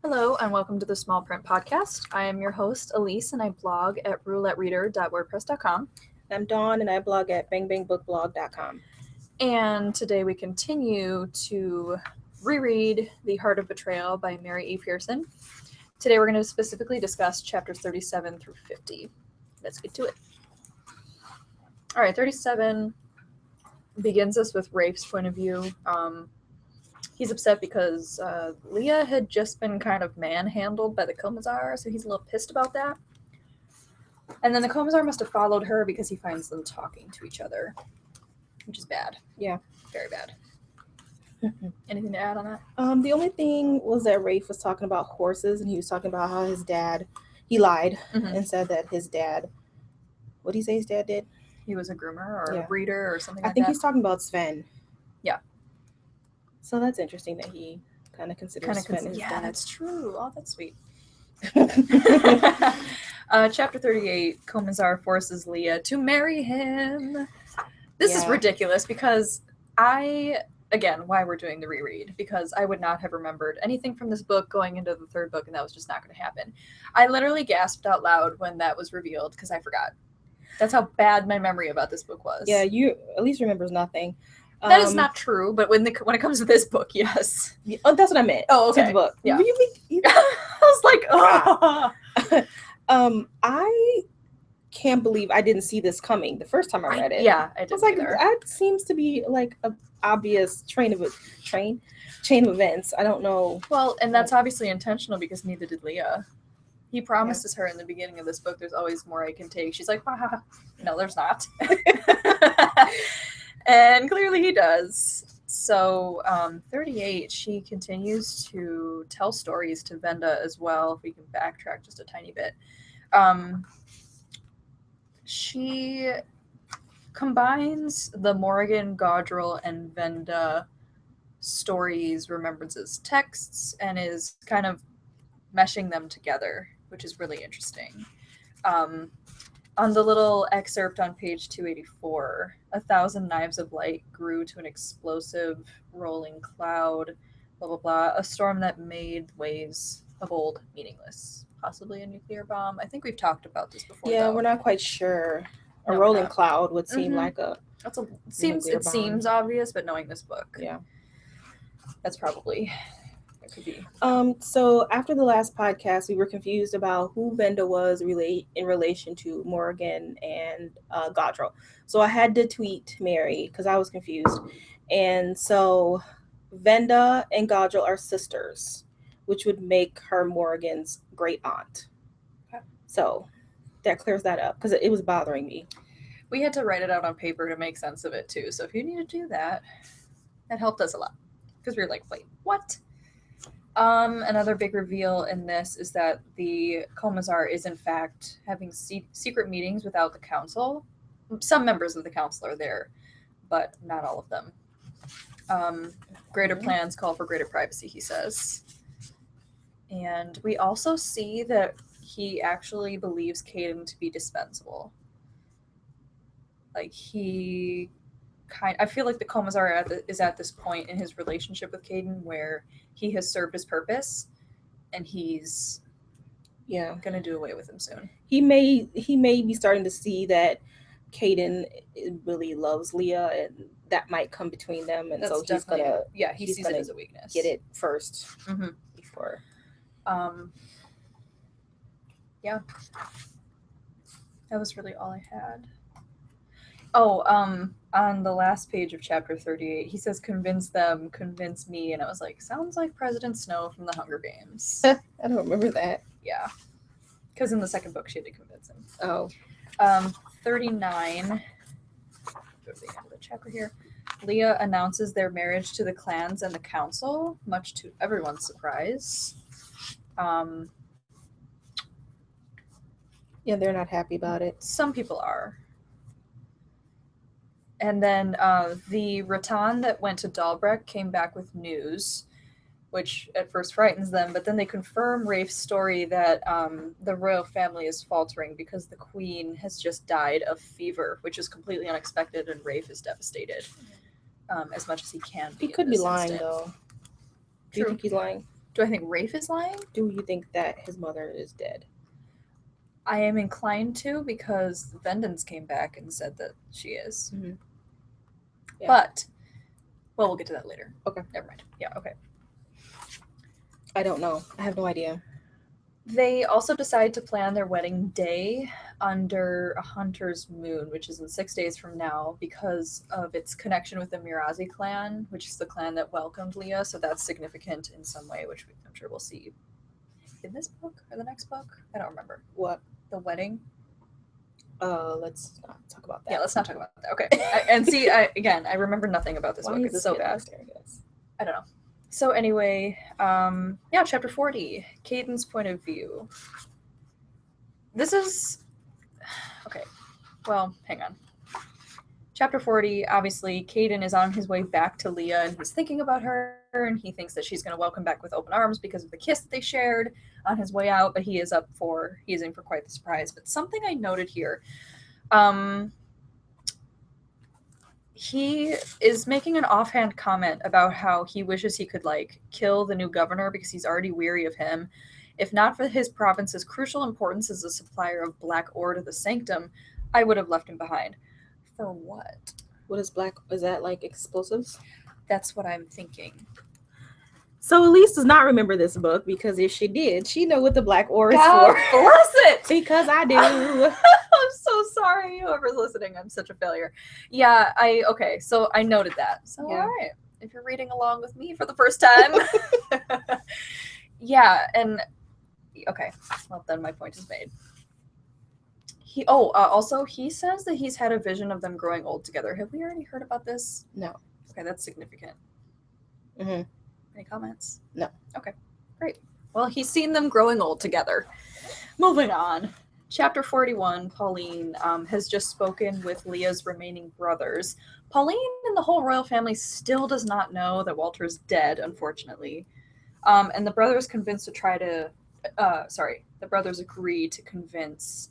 Hello and welcome to the Small Print Podcast. I am your host, Elise, and I blog at roulettereader.wordpress.com. I'm Dawn, and I blog at bangbangbookblog.com. And today we continue to reread The Heart of Betrayal by Mary E. Pearson. Today we're going to specifically discuss chapters 37 through 50. Let's get to it. All right, 37 begins us with Rafe's point of view. He's upset because Leah had just been kind of manhandled by the Commissar, so he's a little pissed about that. And then the Commissar must have followed her because he finds them talking to each other, which is bad. Yeah. Very bad. Anything to add on that? The only thing was that Rafe was talking about horses, and he was talking about how his dad, he lied and said that his dad, what did he say his dad did? He was a groomer or a breeder or something like that. I think he's talking about Sven. Yeah. So that's interesting that he kind of considers Sven his dad. Yeah, that's true. Oh, that's sweet. Chapter 38, Commissar forces Leah to marry him. This is ridiculous because again, why we're doing the reread, because I would not have remembered anything from this book going into the third book, and that was just not going to happen. I literally gasped out loud when that was revealed because I forgot. That's how bad my memory about this book was. Yeah, you at least remembers nothing. That is not true, but when it comes to this book, yes. Oh, that's what I meant. Oh, okay. To the book. Yeah. Really? I was like, oh. I can't believe I didn't see this coming the first time I read it. Yeah, I didn't. I was like, either. that seems to be like an obvious chain of events. I don't know. Well, and that's obviously intentional because neither did Leah. He promises her in the beginning of this book, there's always more I can take. She's like, no, there's not. And clearly he does. So 38, she continues to tell stories to Venda as well, if we can backtrack just a tiny bit. She combines the Morrigan, Gaudril, and Venda stories, remembrances, texts, and is kind of meshing them together, which is really interesting. On the little excerpt on page 284, 1,000 knives of light grew to an explosive rolling cloud, blah, blah, blah, a storm that made ways of old meaningless. Possibly a nuclear bomb. I think we've talked about this before. Yeah, though. We're not quite sure. A rolling cloud would seem like a. It seems obvious, but knowing this book, yeah, that's probably. Could be. So after the last podcast, we were confused about who Venda was in relation to Morrigan and Gaudril. So I had to tweet Mary because I was confused. And so Venda and Gaudril are sisters, which would make her Morrigan's great aunt. Okay. So that clears that up because it was bothering me. We had to write it out on paper to make sense of it too. So if you need to do that, that helped us a lot because we were like, wait, what? Another big reveal in this is that the Commissar is in fact having secret meetings without the council. Some members of the council are there, but not all of them. Greater plans call for greater privacy, he says. And we also see that he actually believes Caden to be dispensable. Like I feel like the Commissar is at this point in his relationship with Caden where he has served his purpose, and he's gonna do away with him soon. He may be starting to see that Caden really loves Leah, and that might come between them, and so he's gonna he sees it as a weakness. Get it first before. Yeah, that was really all I had. Oh, on the last page of chapter 38, he says, convince me. And I was like, sounds like President Snow from the Hunger Games. I don't remember that. Yeah. Because in the second book, she had to convince him. Oh. 39. Go to the end of the chapter here. Leah announces their marriage to the clans and the council, much to everyone's surprise. Yeah, they're not happy about it. Some people are. And then the Rattan that went to Dalbreck came back with news, which at first frightens them, but then they confirm Rafe's story that the royal family is faltering because the queen has just died of fever, which is completely unexpected, and Rafe is devastated, as much as he can be. He could be lying, though. Do you think he's lying? Do I think Rafe is lying? Do you think that his mother is dead? I am inclined to, because Vendens came back and said that she is. Mhm. Yeah. But, well, we'll get to that later. Okay. Never mind. Yeah, okay. I don't know. I have no idea. They also decide to plan their wedding day under a hunter's moon, which is in 6 days from now, because of its connection with the Mirazi clan, which is the clan that welcomed Leah. So that's significant in some way, which I'm sure we'll see in this book or the next book. I don't remember. What? The wedding? Let's not talk about that. Yeah, let's not talk about that. Okay. And see, I remember nothing about this Why book. is It's this so kid bad. staring at us? I don't know. So anyway, yeah, chapter 40, Caden's point of view. This is okay. Well, hang on. Chapter 40, obviously, Caden is on his way back to Leah and he's thinking about her and he thinks that she's going to welcome back with open arms because of the kiss that they shared on his way out, but he is in for quite the surprise. But something I noted here, he is making an offhand comment about how he wishes he could like kill the new governor because he's already weary of him. If not for his province's crucial importance as a supplier of black ore to the sanctum, I would have left him behind. For what? What is black? Is that like explosives? That's what I'm thinking. So Elise does not remember this book because if she did, she'd know what the black ore is God for. bless it! Because I do. I'm so sorry, whoever's listening. I'm such a failure. Yeah, okay, so I noted that. So, Yeah. all right. If you're reading along with me for the first time. Yeah, and okay, well, then my point is made. Also, he says that he's had a vision of them growing old together. Have we already heard about this? No. Okay, that's significant. Mm-hmm. Any comments? No. Okay, great. Well, he's seen them growing old together. Moving on. Chapter 41, Pauline has just spoken with Leah's remaining brothers. Pauline and the whole royal family still does not know that Walter's dead, unfortunately. And the brothers the brothers agree to convince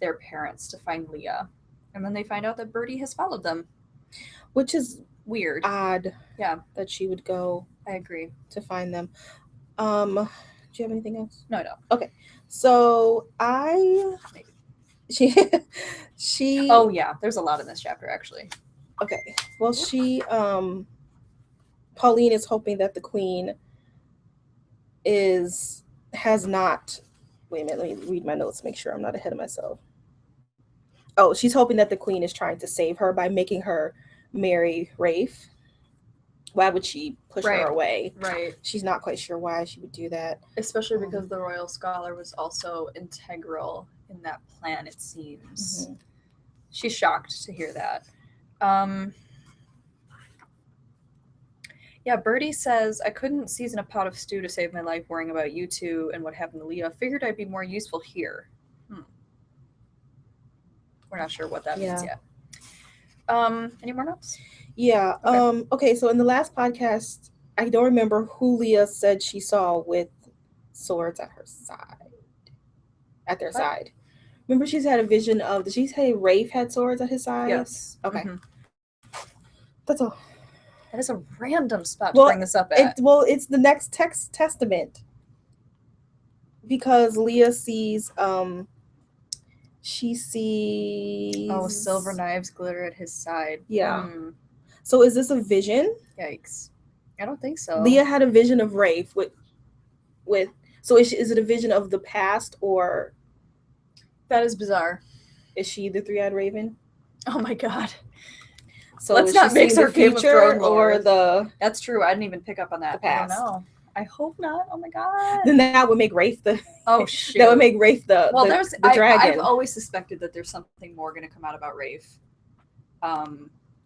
their parents to find Leah. And then they find out that Birdie has followed them. Which is weird. Odd. Yeah. That she would go. I agree. To find them. Do you have anything else? No, I don't. Okay. So she Oh yeah, there's a lot in this chapter actually. Okay. Well, Pauline is hoping that the queen has not. Wait a minute, let me read my notes, make sure I'm not ahead of myself. Oh, she's hoping that the queen is trying to save her by making her marry Rafe. Why would she push her away? Right. She's not quite sure why she would do that. Especially because the royal scholar was also integral in that plan, it seems. Mm-hmm. She's shocked to hear that. Yeah, Birdie says, I couldn't season a pot of stew to save my life worrying about you two and what happened to Leah. Figured I'd be more useful here. We're not sure what that means yet. Any more notes? Yeah. Okay, so in the last podcast, I don't remember who Leah said she saw with swords at her side. At their side. Remember she's had a vision of, did she say Rafe had swords at his side? Yes. Okay. Mm-hmm. That's all. That is a random spot to bring this up at. It's the next testament. Because Leah sees, she sees... Oh, silver knives glitter at his side. Yeah. So is this a vision? Yikes. I don't think so. Leah had a vision of Rafe with so is it a vision of the past or... That is bizarre. Is she the three-eyed raven? Oh my god. So let's not mix our Game of Thrones or the... That's true. I didn't even pick up on that. The past. I don't know. I hope not. Oh my god. Then that would make Rafe the... Oh shoot. That would make Rafe the dragon. I've always suspected that there's something more going to come out about Rafe.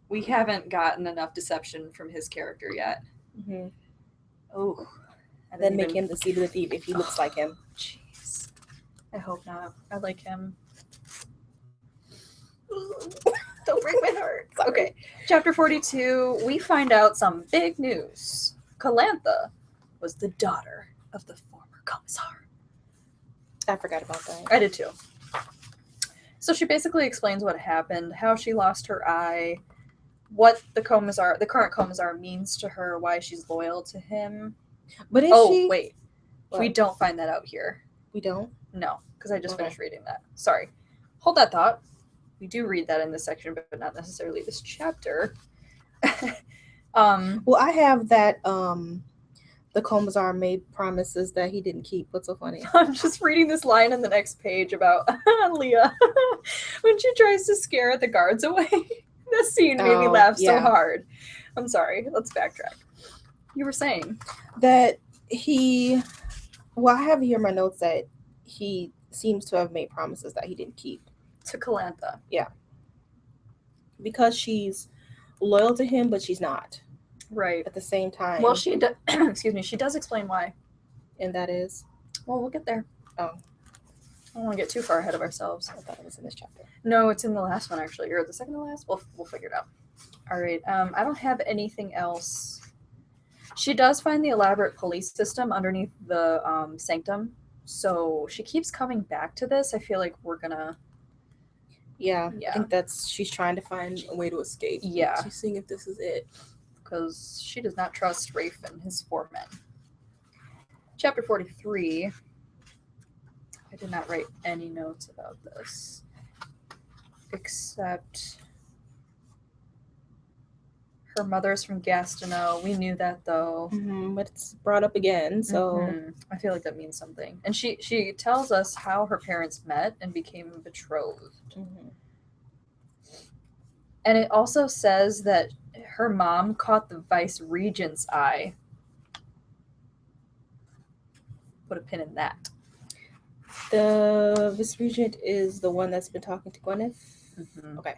We haven't gotten enough deception from his character yet. Mm-hmm. Oh. Then make him the seed of the thief if he looks like him. Jeez. I hope not. I like him. Don't break my heart. Okay. Chapter 42, we find out some big news. Calantha was the daughter of the former commissar. I forgot about that. I did too. So she basically explains what happened, how she lost her eye, what the current commissar means to her, why she's loyal to him. But is Oh, she? wait. What? We don't find that out here. We don't? No, because I just Okay. finished reading that. Sorry. Hold that thought. We do read that in this section, but not necessarily this chapter. Well, I have that the Commissar made promises that he didn't keep. What's so funny? I'm just reading this line on the next page about Leah when she tries to scare the guards away. This scene made me laugh so yeah. hard. I'm sorry. Let's backtrack. You were saying That he, well, I have here in my notes that he seems to have made promises that he didn't keep. to Calantha. Because she's loyal to him, but she's not Right. at the same time. Well, she excuse me, she does explain why. And that is? Well, we'll get there. Oh. I don't want to get too far ahead of ourselves. I thought it was in this chapter. No, it's in the last one, actually. Or the second to last? We'll figure it out. All right. I don't have anything else. She does find the elaborate police system underneath the sanctum. So she keeps coming back to this. I feel like we're going to... Yeah, Yeah. I think she's trying to find a way to escape. Yeah. She's seeing if this is it. Because she does not trust Rafe and his 4 men. Chapter 43. I did not write any notes about this. Except... her mother's from Gastineau. We knew that, though. But it's brought up again, so... I feel like that means something. And she tells us how her parents met and became betrothed. And it also says that her mom caught the vice regent's eye. Put a pin in that. The vice regent is the one that's been talking to Gwyneth? Okay.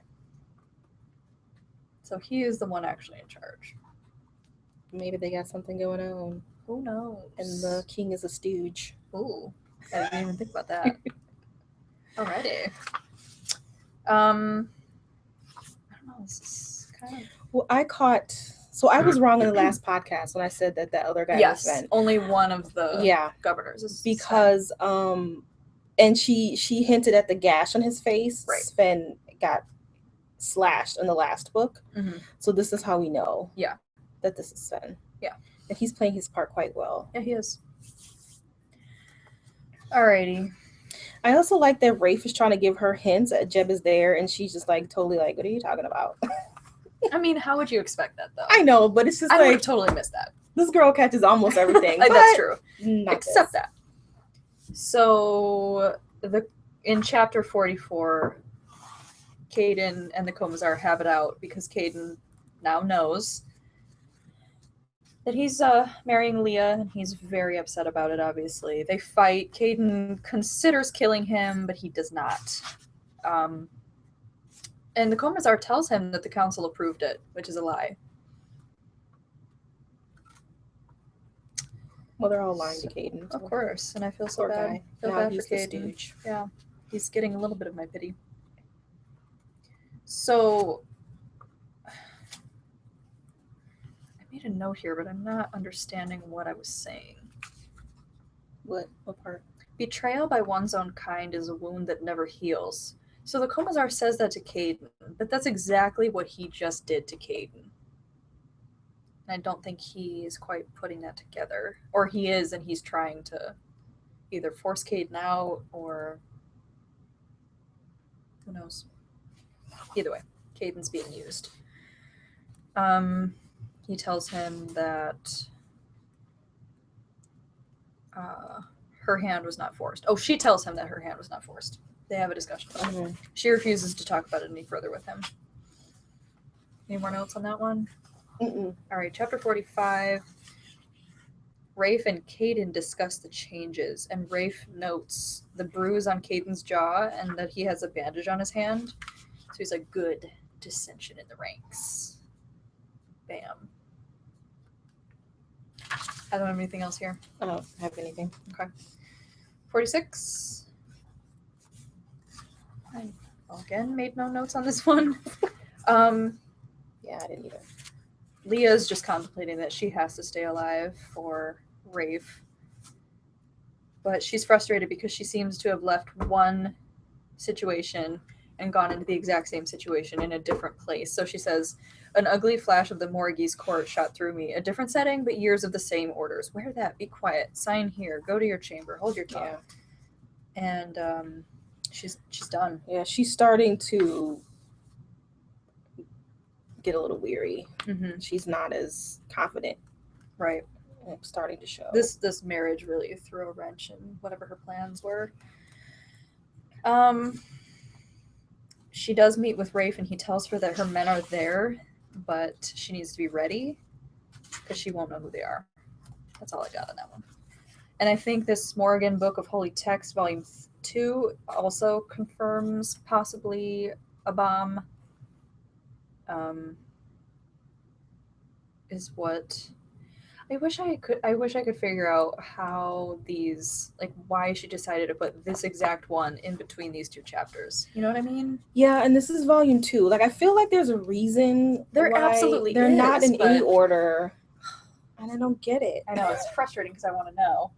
So he is the one actually in charge. Maybe they got something going on. Who knows? And the king is a stooge. Ooh, I didn't even think about that. Alrighty. I don't know. This is kind of... Well, so I was wrong in the last podcast when I said that other guy was Sven. Only one of the governors is because and she hinted at the gash on his face. Right. Sven got slashed in the last book. So this is how we know that this is Sven. Yeah. And he's playing his part quite well. Yeah, he is. Alrighty. I also like that Rafe is trying to give her hints that Jeb is there, and she's just like totally like, what are you talking about? I mean, how would you expect that, though? I know, but it's just I like... would have totally missed that. This girl catches almost everything. That's true. Except that. So, in chapter 44, Caden and the Commissar have it out because Caden now knows that he's marrying Leah, and he's very upset about it, obviously. They fight. Caden considers killing him, but he does not. And the Commissar tells him that the council approved it, which is a lie. Well, they're all lying to Caden. Of course, and I feel so bad. I feel bad for Caden. Yeah, he's getting a little bit of my pity. So, I made a note here, but I'm not understanding what I was saying. What part? Betrayal by one's own kind is a wound that never heals. So the Commissar says that to Caden, but that's exactly what he just did to Caden. And I don't think he is quite putting that together. Or he is, and he's trying to either force Caden out, or who knows. Either way, Caden's being used. He tells him that her hand was not forced. Oh, she tells him that her hand was not forced. They have a discussion about it. She refuses to talk about it any further with him. Any more notes on that one? All right, chapter 45. Rafe and Caden discuss the changes, and Rafe notes the bruise on Caden's jaw and that he has a bandage on his hand. So he's like, good dissension in the ranks. Bam. I don't have anything else here. I don't have anything. Okay. 46. I again made no notes on this one. Yeah, I didn't either. Leah's just contemplating that she has to stay alive for Rafe. But she's frustrated because she seems to have left one situation and gone into the exact same situation in a different place. So she says, An ugly flash of the Morgese court shot through me. A different setting, but years of the same orders. Wear that. Be quiet. Sign here. Go to your chamber. Hold your tongue. Yeah. And she's done. Yeah, she's starting to get a little weary. Mm-hmm. She's not as confident. Right. Starting to show. This marriage really threw a wrench in whatever her plans were. She does meet with Rafe, and he tells her that her men are there, but she needs to be ready because she won't know who they are. That's all I got on that one. And I think this Morgan Book of Holy Text, Volume 2, also confirms possibly a bomb. Is what I wish I could figure out how these, like, why she decided to put this exact one in between these two chapters. You know what I mean? Yeah, and this is volume 2. Like, I feel like there's a reason There why absolutely they're is, not in any but- order, and I don't get it. I know, it's frustrating because I want to know.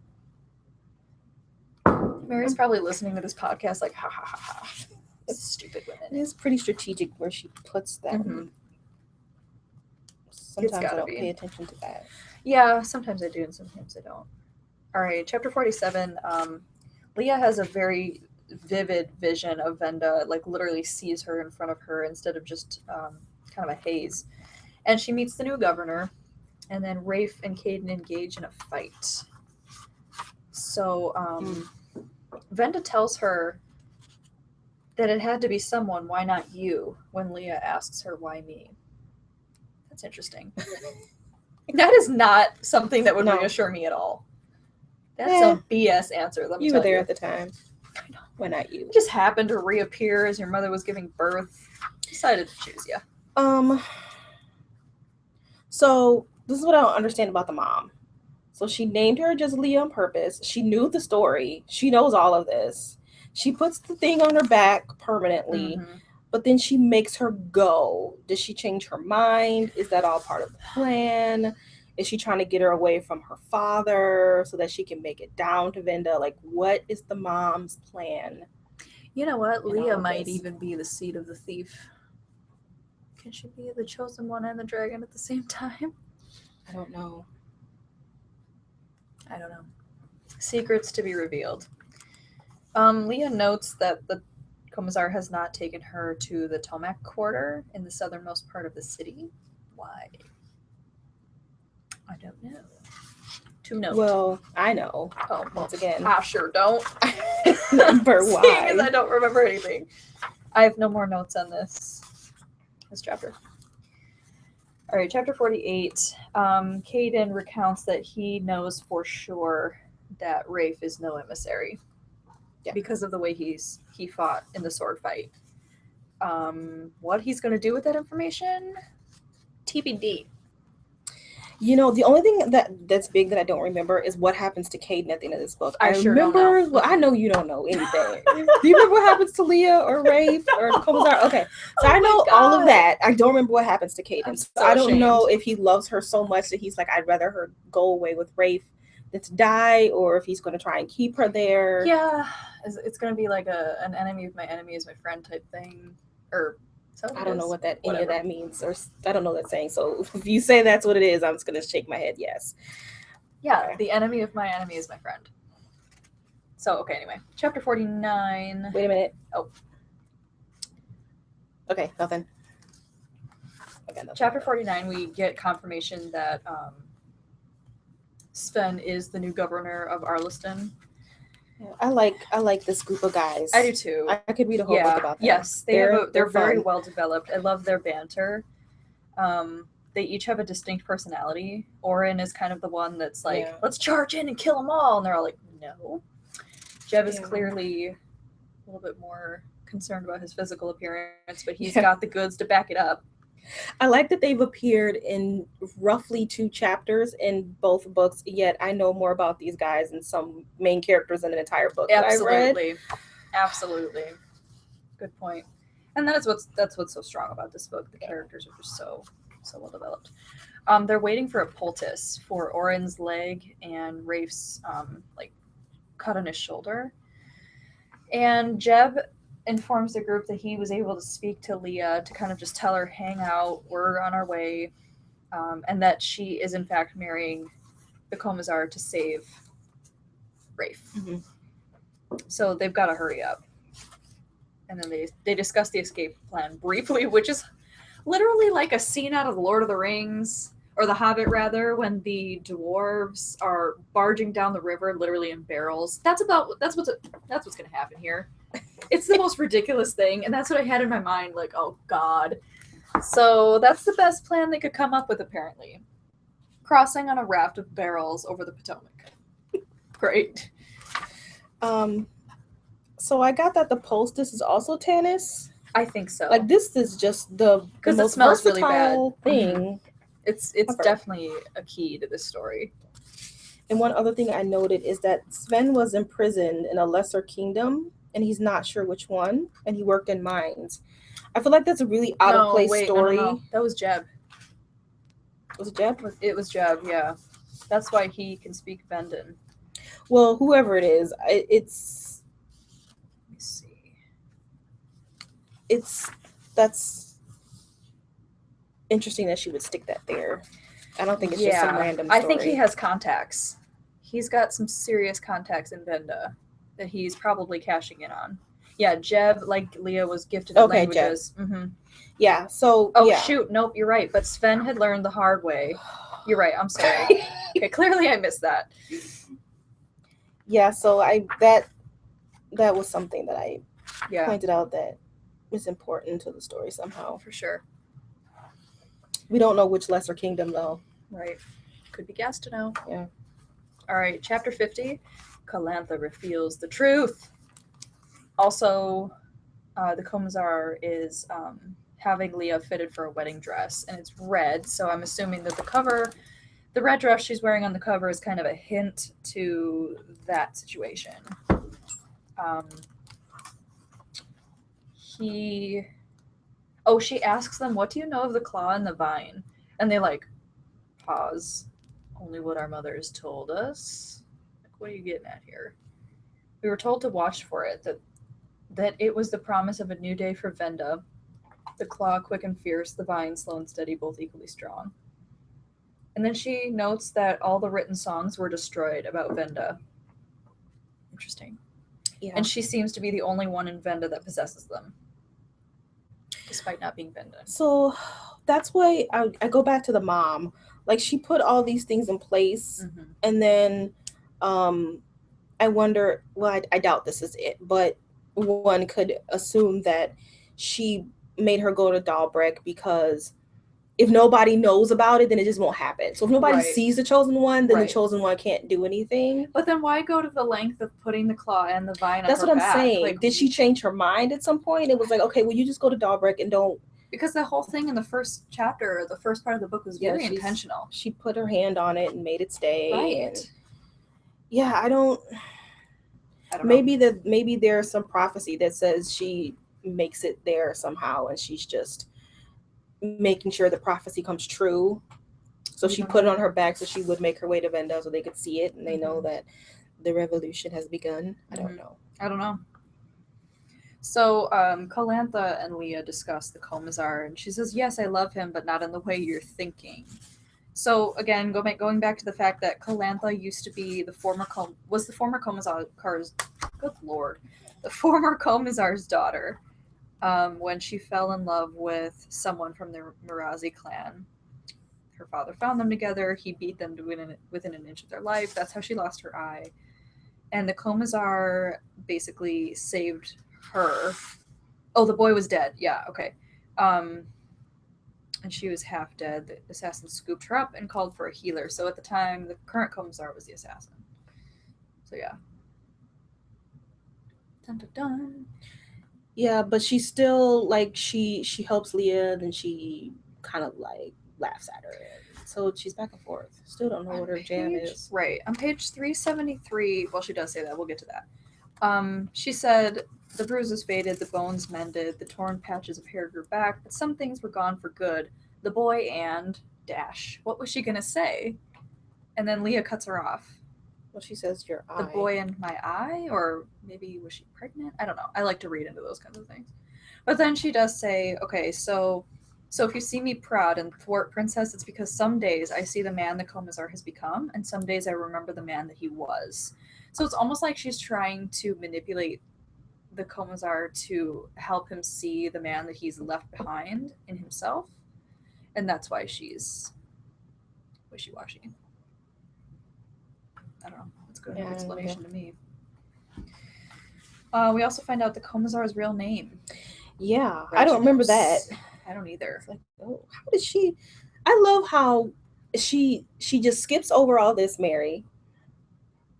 Mary's probably listening to this podcast like, ha ha ha ha. Stupid It women. is pretty strategic where she puts them. Mhm. Sometimes I gotta don't be. pay attention to that. Yeah, sometimes I do and sometimes I don't. All right, chapter 47. Leah has a very vivid vision of Venda, like literally sees her in front of her instead of just kind of a haze. And she meets the new governor, and then Rafe and Caden engage in a fight. So Venda tells her that it had to be someone, why not you, when Leah asks her why me. That's interesting. That is not something that would No. reassure me at all. That's Yeah. a BS answer. Let me You tell were there you. at the time. I know. Why not you? It just happened to reappear as your mother was giving birth. Decided to choose you. So this is what I don't understand about the mom. So she named her just Leah on purpose. She knew the story. She knows all of this. She puts the thing on her back permanently, Mhm. but then she makes her go. Does she change her mind? Is that all part of the plan? Is she trying to get her away from her father so that she can make it down to Venda? Like, what is the mom's plan? You know what? In all Leah of might this. even be the seed of the thief. Can she be the chosen one and the dragon at the same time? I don't know. I don't know. Secrets to be revealed. Leah notes that the Commissar has not taken her to the Tomac quarter in the southernmost part of the city. Why? I don't know. To note. Well, I know. Oh, Once again. I sure don't. Number Seeing why. as I don't remember anything. I have no more notes on this chapter. All right, chapter 48. Caden recounts that he knows for sure that Rafe is no emissary. Yeah. Because of the way he fought in the sword fight. What he's going to do with that information? TBD. You know, the only thing that's big that I don't remember is what happens to Caden at the end of this book. I sure don't remember. know. Well, I know you don't know anything. Do you remember what happens to Leah or Rafe or Commissar? Okay, so Oh I know my all of God. that. I don't remember what happens to Caden. I'm So so I don't know ashamed. if he loves her so much that he's like, I'd rather her go away with Rafe than to die, or if he's going to try and keep her there. Yeah, it's going to be like an enemy of my enemy is my friend type thing. Or I don't know what any of Whatever. that means, or I don't know that saying. So if you say that's what it is, I'm just going to shake my head. Yes. Yeah, Okay. the enemy of my enemy is my friend. So, okay, anyway. Chapter 49. Wait a minute. Oh. Okay, nothing. Okay, nothing. Chapter 49, we get confirmation that Sven is the new governor of Arliston. Yeah, I like this group of guys. I do too. I could read a whole book about them. Yes, They're they're very fun. well developed. I love their banter. They each have a distinct personality. Oren is kind of the one that's like, Yeah. let's charge in and kill them all. And they're all like, no. Jeb is Yeah. clearly a little bit more concerned about his physical appearance, but he's Yeah. got the goods to back it up. I like that they've appeared in roughly 2 chapters in both books, yet I know more about these guys and some main characters in an entire book that I read. Absolutely. Good point. And that's what's so strong about this book. The characters are just so well developed. They're waiting for a poultice for Oren's leg and Rafe's cut on his shoulder. And Jeb informs the group that he was able to speak to Leah to kind of just tell her, hang out, we're on our way, and that she is in fact marrying the Commissar to save Rafe. Mm-hmm. So they've got to hurry up. And then they discuss the escape plan briefly, which is literally like a scene out of The Lord of the Rings, or The Hobbit rather, when the dwarves are barging down the river literally in barrels. That's what's gonna happen here. It's the most ridiculous thing, and that's what I had in my mind, like, oh god. So that's the best plan they could come up with, apparently. Crossing on a raft of barrels over the Potomac. Great. So I got that the Poultice is also Tanis. I think so. Like, this is just the Because it most smells really versatile bad. thing. Mm-hmm. It's ever. definitely a key to this story. And one other thing I noted is that Sven was imprisoned in a lesser kingdom, and he's not sure which one, and he worked in mines. I feel like that's a really out of place story. No. That was Jeb. Was it Jeb? It was Jeb, yeah. That's why he can speak Vendon. Well, whoever it is, it's... Let me see. That's interesting that she would stick that there. I don't think it's just some random story. I think he has contacts. He's got some serious contacts in Venda that he's probably cashing in on. Yeah, Jeb, like Leah, was gifted in languages. Mm-hmm. Yeah, so... Oh, yeah. Shoot, nope, you're right. But Sven had learned the hard way. You're right, I'm sorry. Okay, clearly I missed that. Yeah, so that was something that I pointed out that was important to the story somehow. For sure. We don't know which lesser kingdom, though. Right. Could be Gastineau. Yeah. All right, chapter 50. Calantha reveals the truth. Also, the Commissar is having Leah fitted for a wedding dress, and it's red, so I'm assuming that the red dress she's wearing on the cover is kind of a hint to that situation. She asks them, what do you know of the claw and the vine? And they pause. Only what our mothers told us. What are you getting at here? We were told to watch for it, that it was the promise of a new day for Venda. The claw quick and fierce, the vine slow and steady, both equally strong. And then she notes that all the written songs were destroyed about Venda. Interesting. Yeah. And she seems to be the only one in Venda that possesses them, despite not being Venda. So that's why I go back to the mom. Like, she put all these things in place, mm-hmm. and then I wonder, well, I doubt this is it, but one could assume that she made her go to Dahlbreck because if nobody knows about it, then it just won't happen. So if nobody sees the Chosen One, then the Chosen One can't do anything. But then why go to the length of putting the claw and the vine on That's her what I'm back? saying. Did she change her mind at some point? It was like, okay, well, you just go to Dahlbreck and don't... Because the whole thing in the first chapter, the first part of the book was very intentional. She put her hand on it and made it stay. Right. And yeah, I don't know. Maybe there's some prophecy that says she makes it there somehow, and she's just making sure the prophecy comes true. So she put it on her back so she would make her way to Venda so they could see it and they know that the revolution has begun. I don't know. So Calantha and Leah discuss the Commissar, and she says, yes, I love him, but not in the way you're thinking. So again, going back to the fact that Calantha used to be the former Commissar's, good lord, the former Commissar's daughter. When she fell in love with someone from the Mirazi clan. Her father found them together. He beat them within an inch of their life. That's how she lost her eye. And the Commissar basically saved her. Oh, the boy was dead. Yeah, okay. And she was half dead. The assassin scooped her up and called for a healer. So at the time, the current Commissar was the assassin. So yeah. Dun dun dun. Yeah, but she still, she helps Leah, then she kind of, laughs at her. So she's back and forth. Still don't know what her jam is. Right. On page 373, well, she does say that. We'll get to that. She said, the bruises faded, the bones mended, the torn patches of hair grew back, but some things were gone for good. The boy and... What was she going to say? And then Leah cuts her off. Well, she says your eye. The boy in my eye, or maybe was she pregnant? I don't know. I like to read into those kinds of things. But then she does say, okay, so if you see me proud and thwart princess, it's because some days I see the man the Commissar has become, and some days I remember the man that he was. So it's almost like she's trying to manipulate the Commissar to help him see the man that he's left behind in himself. And that's why she's wishy-washy. I don't know. It's a good enough explanation to me. We also find out the Commissar's real name. Yeah, I don't remember that. I don't either. It's like, oh, how did she? I love how she just skips over all this, Mary.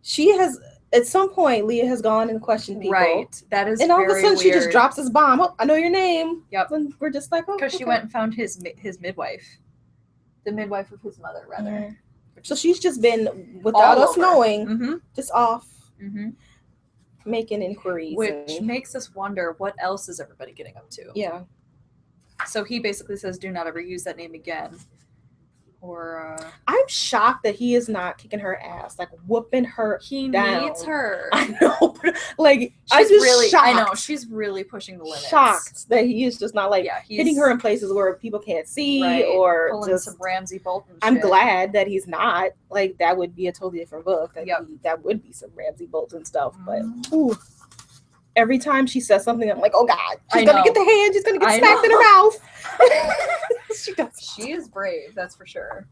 She has, at some point, Leah has gone and questioned people. Right. That is, and all of a sudden weird. She just drops this bomb. Oh, I know your name. Yep. And we're just like, oh, because she went and found his midwife, the midwife of his mother, rather. Mm-hmm. So she's just been, without us knowing, just off making inquiries, which makes us wonder what else is everybody getting up to. Yeah. So he basically says, "Do not ever use that name again." Or I'm shocked that he is not kicking her ass, like whooping her. He down. needs her. I know, but like she's really shocked. I know she's really pushing the limits. Shocked that he is just not like hitting her in places where people can't see, or pulling just some Ramsay Bolton. I'm shit. glad that he's not. Like that would be a totally different book. That would be some Ramsay Bolton stuff. But ooh, every time she says something, I'm like, oh God, she's gonna get the hand. She's gonna get smacked in her mouth. She is brave, that's for sure.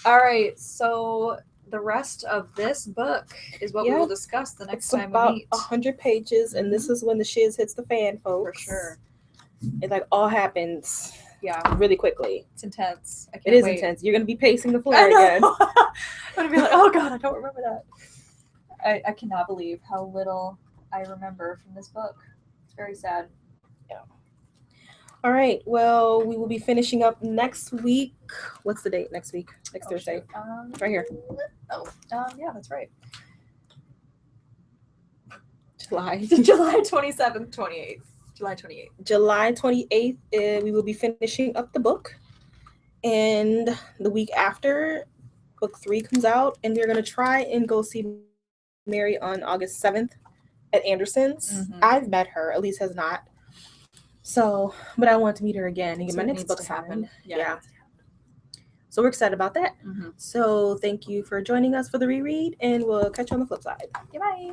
All right, so the rest of this book is what we will discuss the next time we meet. About 100 pages, and this is when the shiz hits the fan, folks. For sure. It like all happens. Yeah, really quickly. It's intense. It is intense. You're gonna be pacing the floor again. I'm gonna be like, oh God, I don't remember that. I cannot believe how little I remember from this book. It's very sad. Yeah. All right. Well, we will be finishing up next week. What's the date next week? Next Thursday. Right here. Yeah, that's right. July 27th, 28th. July 28th. July 28th, we will be finishing up the book. And the week after, book 3 comes out. And we're going to try and go see Mary on August 7th at Anderson's. I've met her. Elise has not. So, but I want to meet her again and get my next book signed. Yeah. So we're excited about that. So thank you for joining us for the reread, and we'll catch you on the flip side. Bye.